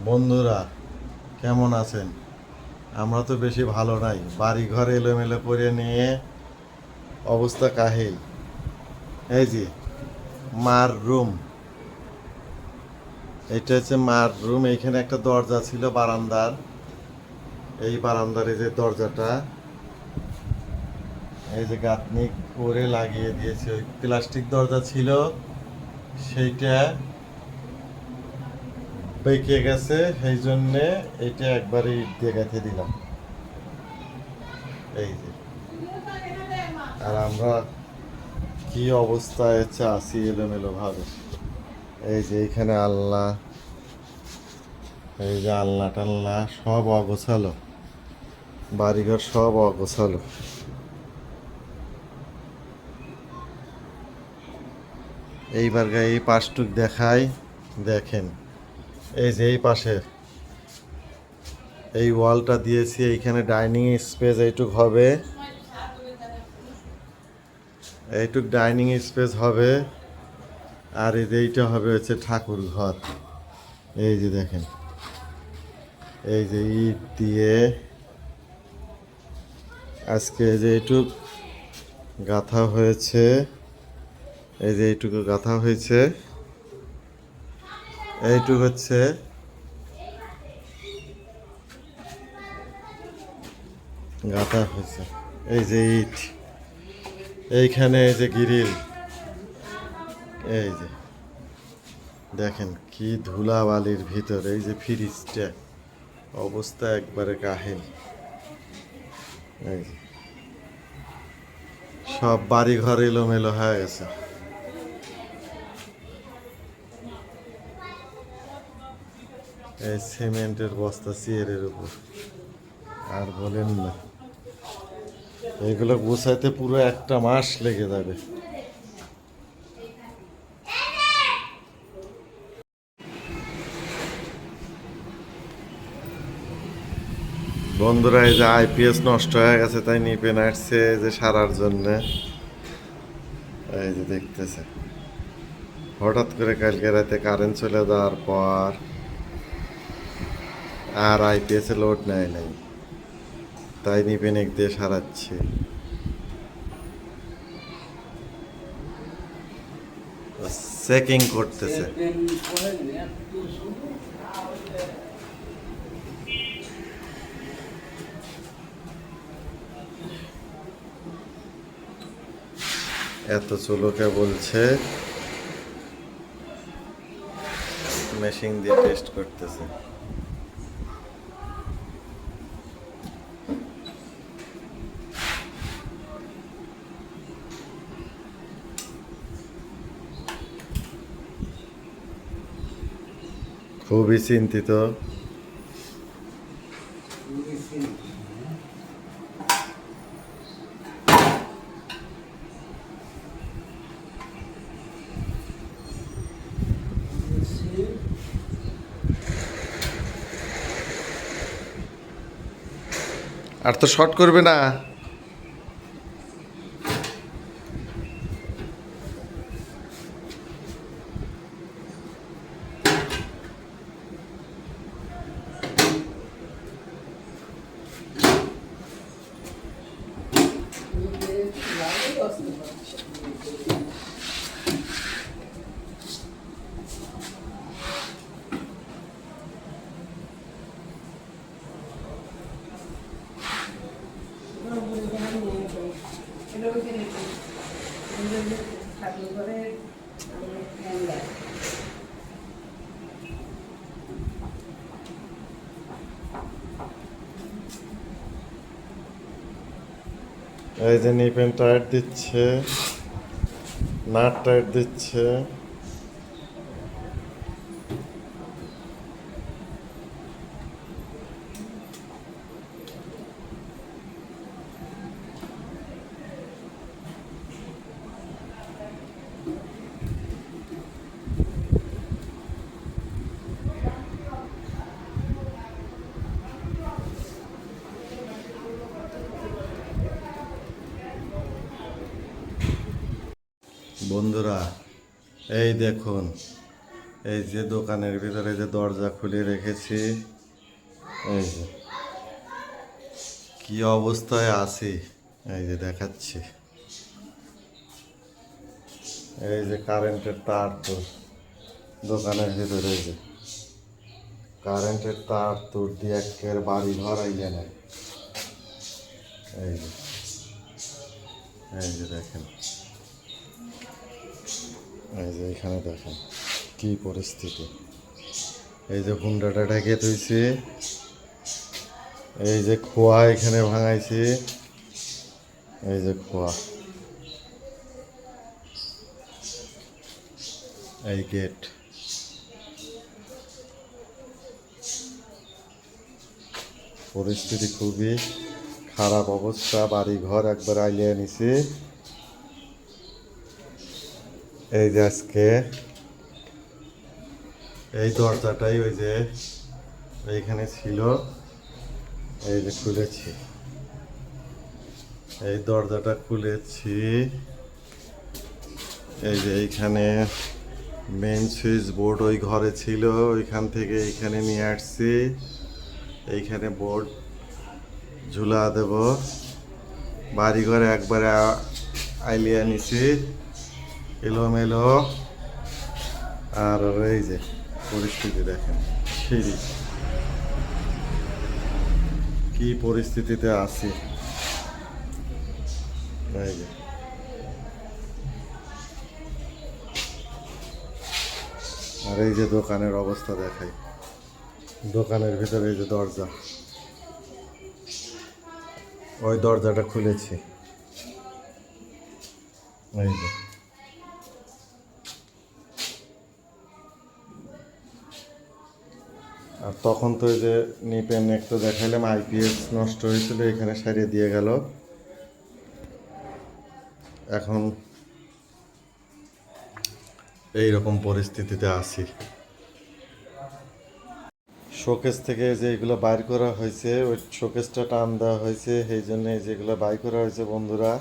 বন্ধুরা, কেমন আছেন? আমরা তো বেশি ভালো নাই। বাড়ি ঘর এলোমেলো করে নিয়ে অবস্থা কাহিল। এই যে মার রুম, এটা হচ্ছে মার রুম। এইখানে একটা দরজা ছিল বারান্দার, এই বারান্দার এই যে দরজাটা, এই যে গাঁথনি করে লাগিয়ে দিয়েছে। ওই প্লাস্টিক দরজা ছিল, সেইটা বেঁকে গেছে, সেই জন্যে এইটা একবারে ইট দিয়ে গেঁথে দিলাম। এই যে, আর আমরা কি অবস্থায় হচ্ছে আসি এলোমেলো ভাবে। এই যে এইখানে আলনা, এই যে আলনা টালনা সব অগোছালো, বাড়িঘর সব অগোছালো। এইবার এই পাশটুক দেখাই, দেখেন। এই যে এই পাশে এই ওয়ালটা দিয়েছি, এইখানে ডাইনিং স্পেস এইটুক হবে, এইটুক ডাইনিং স্পেস হবে। আর এই যে এইটা হবে হচ্ছে ঠাকুর ঘর। এই যে দেখেন, এই যে ইট দিয়ে আজকে যে এইটুক গাঁথা হয়েছে, এই যে এইটুকু গাঁথা হয়েছে, এইটুক হচ্ছে গাঁথা হয়েছে। এই যে ইট, এইখানে এই যে গ্রিল, এই যে দেখেন কি ধুলাবালির ভিতর। এই যে ফ্রিজটা অবস্থা একবারে কাহিল। এই যে সব বাড়ি ঘর এলোমেলো হয়ে গেছে। এই সিমেন্টের বস্তা চেয়ারের উপর, আর বলেন না, এগুলো গুছাইতে পুরো একটা মাস লেগে যাবে। বন্ধুরা, এই যে আইপিএস নষ্ট হয়ে গেছে, তাই নিপেন আসছে যে সারার জন্যে। এই যে দেখতেছে, হঠাৎ করে কালকে রাতে কারেন্ট চলে যাওয়ার পর আর আইপিএস এ লোড নেয় নাই, তাই নিপেন এক দিয়ে সারাচ্ছে। চেকিং করতেছে। এত চুলোকে বলছে, মেশিন দিয়ে টেস্ট করতেছে। খুবই চিন্তিত। আর তো শর্ট করবে না। এই যে নিপেন টায়ার দিচ্ছে, নাট টায়ার দিচ্ছে। বন্ধুরা, এই দেখুন এই যে দোকানের ভিতরে যে দরজা খুলে রেখেছি, এই যে কি অবস্থায় আছে, এই যে দেখাচ্ছি। এই যে কারেন্টের তার তো দোকানের ভিতরে, এই যে কারেন্টের তার তোর দিয়ে একের বাড়ি ঘর আইলে নাই। এই যে, এই যে দেখেন, এই যে এখানে দেখেন কি পরিস্থিতি। এই যে হুন্ডাটা ঢেকে তুইছি, এই যে খোয়া এখানে ভাঙাইছি, এই যে খোয়া, এই গেট। পরিস্থিতি খুবই খারাপ অবস্থা, বাড়ি ঘর একবার আইলিয়ে নিছি। এই যে আজকে এই দরজাটাই ওই যে এইখানে ছিল, এই যে খুলেছি, এই দরজাটা খুলেছি। এই যে এইখানে মেন সুইচ বোর্ড ওই ঘরে ছিল, ওইখান থেকে এইখানে নিয়ে আসছি। এইখানে বোর্ড ঝুলা দেব, বাড়িঘরে একবারে আইলিয়া নিছি এলোমেলো। আর এই যে পরিস্থিতি দেখেন, সিঁড়ি কি পরিস্থিতিতে আছি। এই যে আর এই যে দোকানের অবস্থা দেখাই, দোকানের ভিতরে এই যে দরজা, ওই দরজাটা খুলেছি, এই যে আর তখন তো এই যে নিপেন একটু দেখাইলাম, আইপিএস নষ্ট হয়েছিল, এখানে সারিয়ে দিয়ে গেল। এখন এই রকম পরিস্থিতিতে আছি। শোকেস থেকে যে এগুলো বাইর করা হয়েছে, ওই শোকেসটা টান দেওয়া হয়েছে, সেই জন্য যেগুলো বাইর করা হয়েছে বন্ধুরা।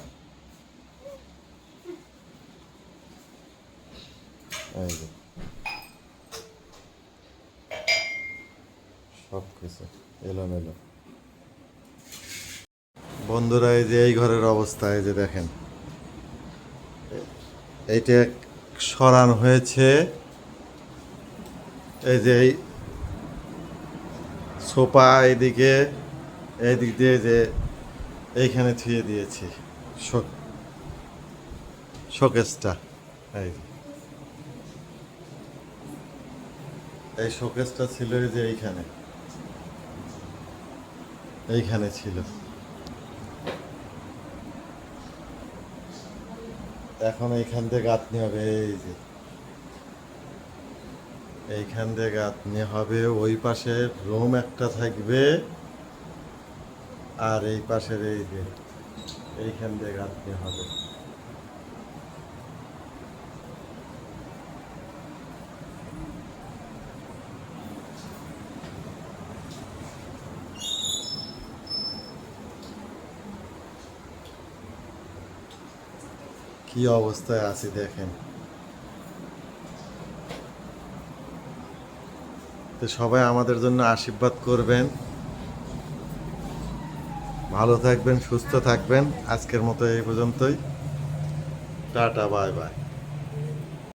এই যে সব কিছু এলোমেলো বন্ধুরা। এই যে এই ঘরের অবস্থা, এই যে দেখেন, এইটা সরানো হয়েছে। এই যে এই সোফা এইদিকে, এইদিক দিয়ে যে এইখানে থুয়ে দিয়েছি শোকেসটা। এই যে এই শোকেসটা ছিল এই যে এইখানে, এইখানে ছিল। এখন এইখান থেকে গাঁথনি হবে, এই যে এইখান থেকে গাঁথনি হবে। ওই পাশে রুম একটা থাকবে, আর এই পাশের এই যে এইখান দিয়ে গাঁথনি হবে। কি অবস্থায় আছি দেখেন। তো সবাই আমাদের জন্য আশীর্বাদ করবেন, ভালো থাকবেন, সুস্থ থাকবেন। আজকের মতো এই পর্যন্তই, টাটা, বাই বাই।